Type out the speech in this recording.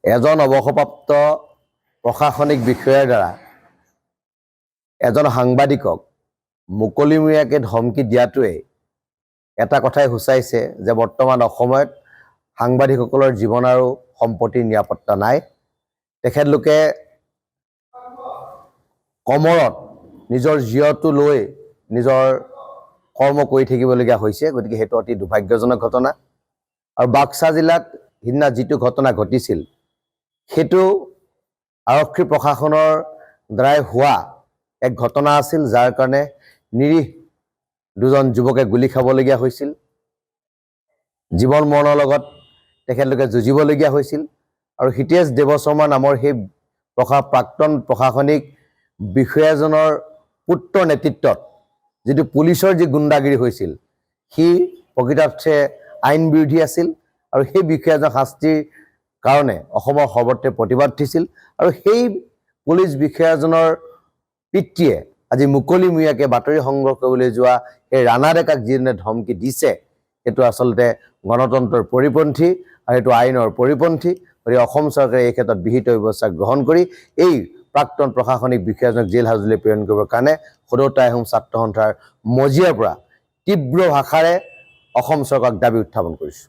এজন অৱসৰপ্ৰাপ্ত প্ৰশাসনিক বিষয়াৰ দ্বাৰা এজন সাংবাদিকক মুকলিমূৰীয়াকৈ ধমকি দিয়াটোৱে এটা কথাই সূচাইছে যে বৰ্তমান অসমত সাংবাদিকসকলৰ জীৱন আৰু সম্পত্তিৰ নিৰাপত্তা নাই। তেখেতলোকে কমৰত নিজৰ জীৱটো লৈ নিজৰ কৰ্ম কৰি থাকিবলগীয়া হৈছে। গতিকে সেইটো অতি দুৰ্ভাগ্যজনক ঘটনা। আৰু বাক্সা জিলাত সিদিনা যিটো ঘটনা ঘটিছিল সেইটো আৰক্ষী প্ৰশাসনৰ দ্বাৰাই হোৱা এক ঘটনা আছিল, যাৰ কাৰণে নিৰীহ দুজন যুৱকে গুলি খাবলগীয়া হৈছিল, জীৱন মৰণৰ লগত তেখেতলোকে যুঁজিবলগীয়া হৈছিল। আৰু হিতেশ দেৱশৰ্মা নামৰ সেই প্ৰাক্তন প্ৰশাসনিক বিষয়াজনৰ পুত্ৰৰ নেতৃত্বত যিটো পুলিচৰ যি গুণ্ডাগিৰি হৈছিল সি প্ৰকৃতাৰ্থে আইন বিৰোধী আছিল। আৰু সেই বিষয়াজনৰ শাস্তিৰ কাৰণে অসমৰ সৰ্বত্ৰে প্ৰতিবাদ উঠিছিল। আৰু সেই পুলিচ বিষয়াজনৰ পিতৃয়ে আজি মুকলিমূৰীয়াকৈ বাতৰি সংগ্ৰহ কৰিবলৈ যোৱা এই ৰাণা ডেকাক যিজনে ধমকি দিছে সেইটো আচলতে গণতন্ত্ৰৰ পৰিপন্থী আৰু সেইটো আইনৰ পৰিপন্থী। গতিকে অসম চৰকাৰে এই ক্ষেত্ৰত বিহিত ব্যৱস্থা গ্ৰহণ কৰি এই প্ৰাক্তন প্ৰশাসনিক বিষয়াজনক জেল হাজতলৈ প্ৰেৰণ কৰিবৰ কাৰণে সদৌ আহোম ছাত্ৰ সন্থাৰ মজিয়াৰ পৰা তীব্ৰ ভাষাৰে অসম চৰকাৰক দাবী উত্থাপন কৰিছোঁ।